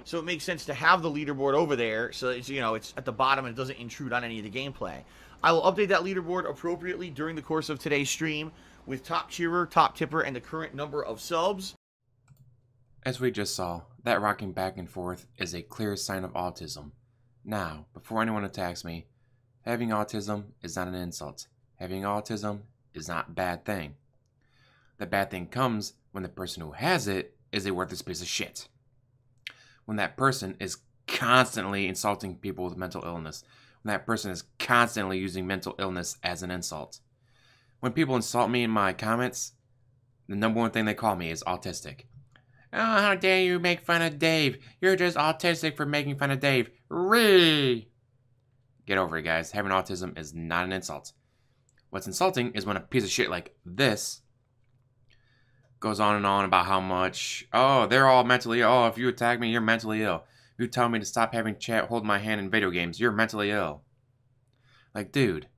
So it makes sense to have the leaderboard over there so it's, it's at the bottom and it doesn't intrude on any of the gameplay. I will update that leaderboard appropriately during the course of today's stream with top cheerer, top tipper, and the current number of subs. As we just saw, that rocking back and forth is a clear sign of autism. Now, before anyone attacks me, having autism is not an insult. Having autism is not a bad thing. The bad thing comes when the person who has it is a worthless piece of shit. When that person is constantly insulting people with mental illness. When that person is constantly using mental illness as an insult. When people insult me in my comments, the number one thing they call me is autistic. Oh, how dare you make fun of Dave? You're just autistic for making fun of Dave. Ree! Get over it, guys. Having autism is not an insult. What's insulting is when a piece of shit like this goes on and on about how much, oh, they're all mentally ill. Oh, if you attack me, you're mentally ill. If you tell me to stop having chat, hold my hand in video games, you're mentally ill. Like, dude,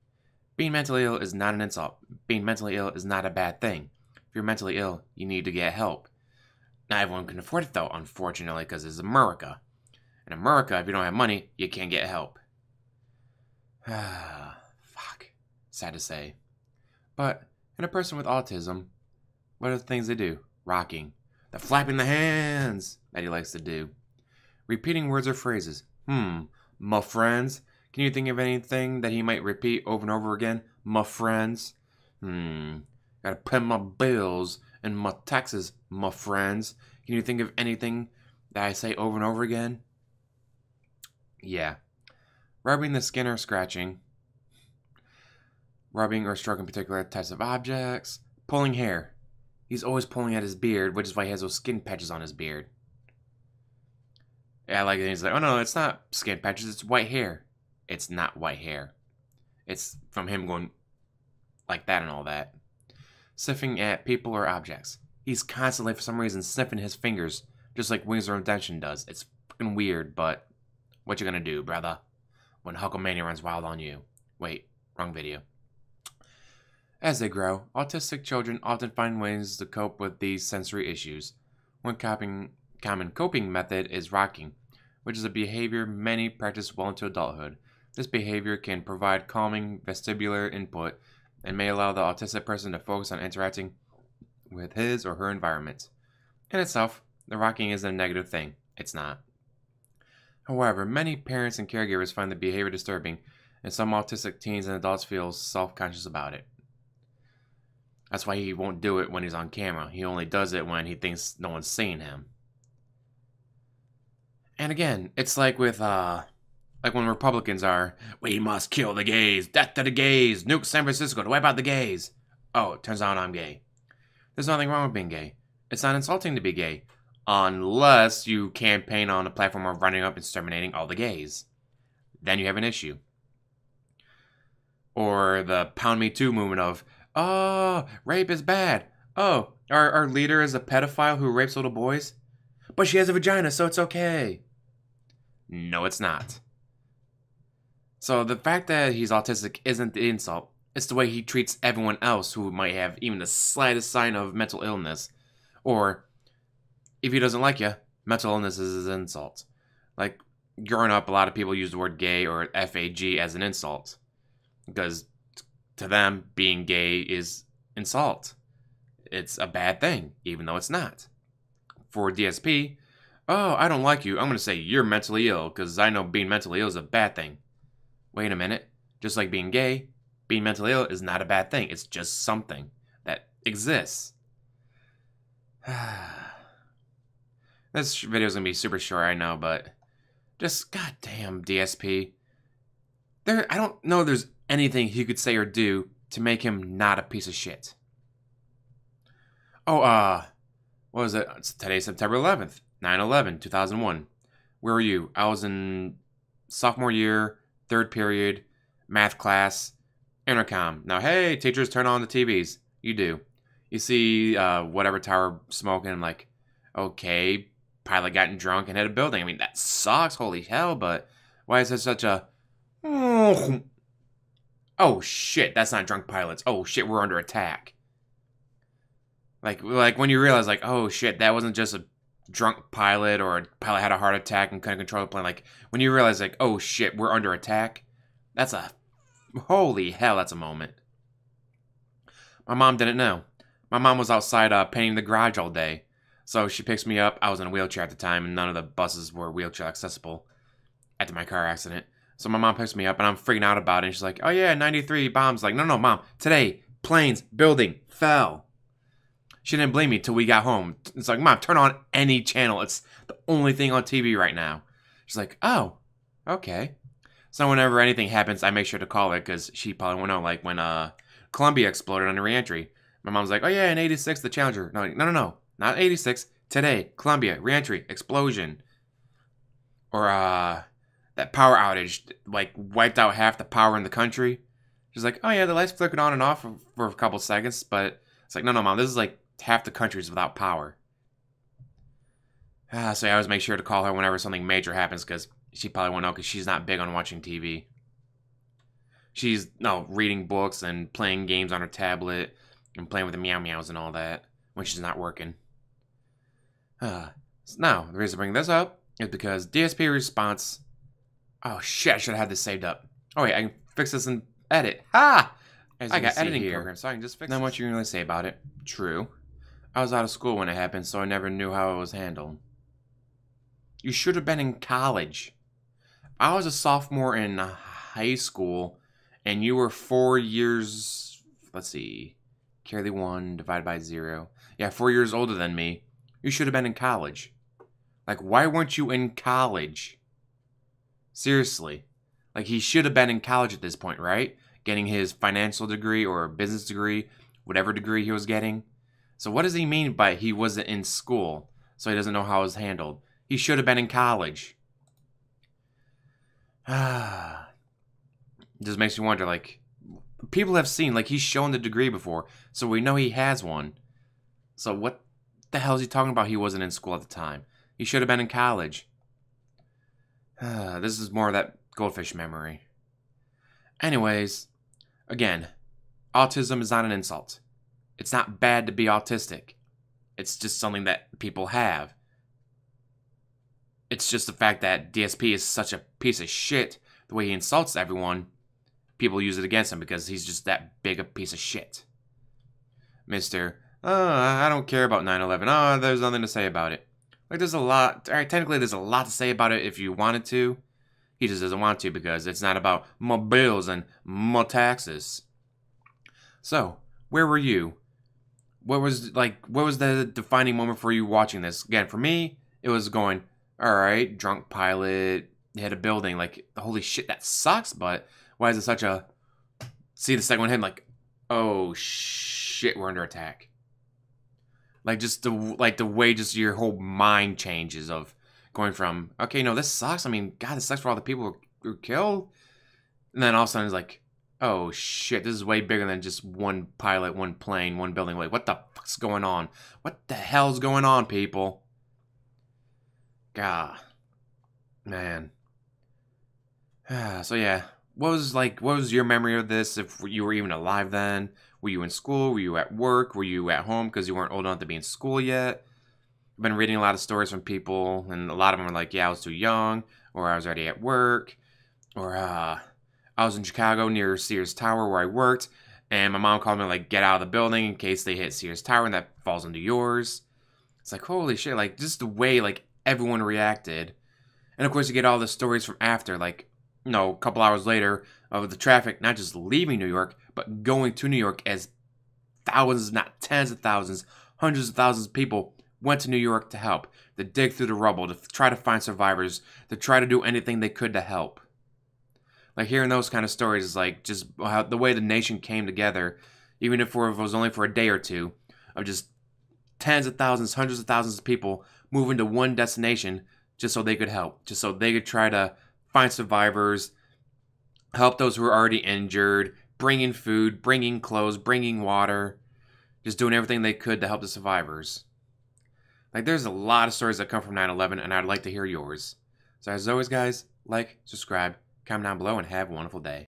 being mentally ill is not an insult. Being mentally ill is not a bad thing. If you're mentally ill, you need to get help. Not everyone can afford it, though, unfortunately, because it's America. In America, if you don't have money, you can't get help. Fuck. Sad to say. But, in a person with autism, what are the things they do? Rocking. The flapping the hands that he likes to do. Repeating words or phrases. My friends. Can you think of anything that he might repeat over and over again? My friends. Gotta pay my bills and my taxes, my friends. Can you think of anything that I say over and over again? Yeah. Rubbing the skin or scratching. Rubbing or stroking particular types of objects. Pulling hair. He's always pulling at his beard, which is why he has those skin patches on his beard. Yeah, like he's like, oh no, it's not skin patches, it's white hair. It's not white hair. It's from him going like that and all that. Sniffing at people or objects. He's constantly, for some reason, sniffing his fingers, just like Wings of Redemption does. It's fucking weird, but what you gonna do, brother? When Hulkamania runs wild on you. Wait, wrong video. As they grow, autistic children often find ways to cope with these sensory issues. One common coping method is rocking, which is a behavior many practice well into adulthood. This behavior can provide calming vestibular input and may allow the autistic person to focus on interacting with his or her environment. In itself, the rocking isn't a negative thing. It's not. However, many parents and caregivers find the behavior disturbing, and some autistic teens and adults feel self-conscious about it. That's why he won't do it when he's on camera. He only does it when he thinks no one's seeing him. And again, it's like with, like when Republicans are, we must kill the gays, death to the gays, nuke San Francisco to wipe out the gays. Oh, it turns out I'm gay. There's nothing wrong with being gay. It's not insulting to be gay, unless you campaign on a platform of running up and exterminating all the gays. Then you have an issue. Or the Pound Me Too movement of, oh, rape is bad. Oh, our leader is a pedophile who rapes little boys? But she has a vagina, so it's okay. No, it's not. So the fact that he's autistic isn't the insult. It's the way he treats everyone else who might have even the slightest sign of mental illness. Or, if he doesn't like you, mental illness is an insult. Like, growing up, a lot of people use the word gay or FAG as an insult. Because to them, being gay is insult. It's a bad thing, even though it's not. For DSP, oh, I don't like you. I'm going to say you're mentally ill, because I know being mentally ill is a bad thing. Wait a minute. Just like being gay, being mentally ill is not a bad thing. It's just something that exists. This video is going to be super short, I know, but just goddamn DSP. I don't know there's anything he could say or do to make him not a piece of shit. Oh, what was it? It's today, September 11th, 9/11/2001. Where were you? I was in sophomore year, third period, math class, intercom. Now, hey, teachers, turn on the TVs. You do. You see whatever tower smoking, and like, okay, pilot gotten drunk and hit a building. I mean, that sucks, holy hell, but why is there such a... Oh, shit, that's not drunk pilots. Oh, shit, we're under attack. Like when you realize, like, oh, shit, that wasn't just a drunk pilot or a pilot had a heart attack and couldn't control the plane. Like, when you realize, like, oh shit, we're under attack, that's a, holy hell, that's a moment. My mom didn't know. My mom was outside painting the garage all day. So she picks me up. I was in a wheelchair at the time, and none of the buses were wheelchair accessible after my car accident. So my mom picks me up, and I'm freaking out about it. And she's like, oh yeah, 93 bombs. Like, no, Mom. Today, planes, building, fell. She didn't blame me till we got home. It's like, Mom, turn on any channel. It's the only thing on TV right now. She's like, oh, okay. So whenever anything happens, I make sure to call her because she probably won't know. Like when Columbia exploded on the reentry. My mom's like, oh yeah, in 86, the Challenger. No. Not 86. Today, Columbia, reentry, explosion. Or that power outage, like, wiped out half the power in the country. She's like, oh yeah, the lights flickered on and off for a couple seconds, but it's like, no, Mom, this is like half the country's without power. So I always make sure to call her whenever something major happens, because she probably won't know, because she's not big on watching TV. She's, reading books and playing games on her tablet and playing with the meow meows and all that when she's not working. Now, the reason I bring this up is because DSP response... Oh, shit, I should have had this saved up. Oh, wait, I can fix this in edit. Ha! I got editing program, so I can just fix it. Not much you can really say about it. True. I was out of school when it happened, so I never knew how it was handled. You should have been in college. I was a sophomore in high school, and you were 4 years... Let's see. Carry 1 divided by 0. Yeah, 4 years older than me. You should have been in college. Like, why weren't you in college? Seriously. Like, he should have been in college at this point, right? Getting his financial degree or business degree, whatever degree he was getting. So what does he mean by he wasn't in school, so he doesn't know how it was handled? He should have been in college. It just makes me wonder, like, people have seen, like, he's shown the degree before, so we know he has one. So what the hell is he talking about he wasn't in school at the time? He should have been in college. This is more of that goldfish memory. Anyways, again, autism is not an insult. It's not bad to be autistic. It's just something that people have. It's just the fact that DSP is such a piece of shit. The way he insults everyone, people use it against him because he's just that big a piece of shit. I don't care about 9/11. There's nothing to say about it. Like, there's a lot. Alright, technically, there's a lot to say about it if you wanted to. He just doesn't want to because it's not about more bills and more taxes. So, where were you? What was the defining moment for you watching this? Again, for me, it was going, alright, drunk pilot, hit a building. Like, holy shit, that sucks, but why is it such a... See the second one hit, like, oh shit, we're under attack. Like, just the way just your whole mind changes of going from, okay, no, this sucks. I mean, God, this sucks for all the people who were killed. And then all of a sudden it's like, oh shit, this is way bigger than just one pilot, one plane, one building. Like, what the fuck's going on? What the hell's going on, people? God. Man. So yeah. What was your memory of this if you were even alive then? Were you in school? Were you at work? Were you at home because you weren't old enough to be in school yet? I've been reading a lot of stories from people, and a lot of them are like, yeah, I was too young, or I was already at work, or I was in Chicago near Sears Tower where I worked, and my mom called me, like, get out of the building in case they hit Sears Tower and that falls into yours. It's like, holy shit, like, just the way, like, everyone reacted. And of course, you get all the stories from after, like, a couple hours later of the traffic not just leaving New York, but going to New York as thousands, not tens of thousands, hundreds of thousands of people went to New York to help, to dig through the rubble, to try to find survivors, to try to do anything they could to help. Like, hearing those kind of stories is like just how the way the nation came together, even if it was only for a day or two, of just tens of thousands, hundreds of thousands of people moving to one destination just so they could help, just so they could try to find survivors, help those who are already injured, bring in food, bring in clothes, bring in water, just doing everything they could to help the survivors. Like, there's a lot of stories that come from 9/11, and I'd like to hear yours. So as always, guys, like, subscribe, comment down below, and have a wonderful day.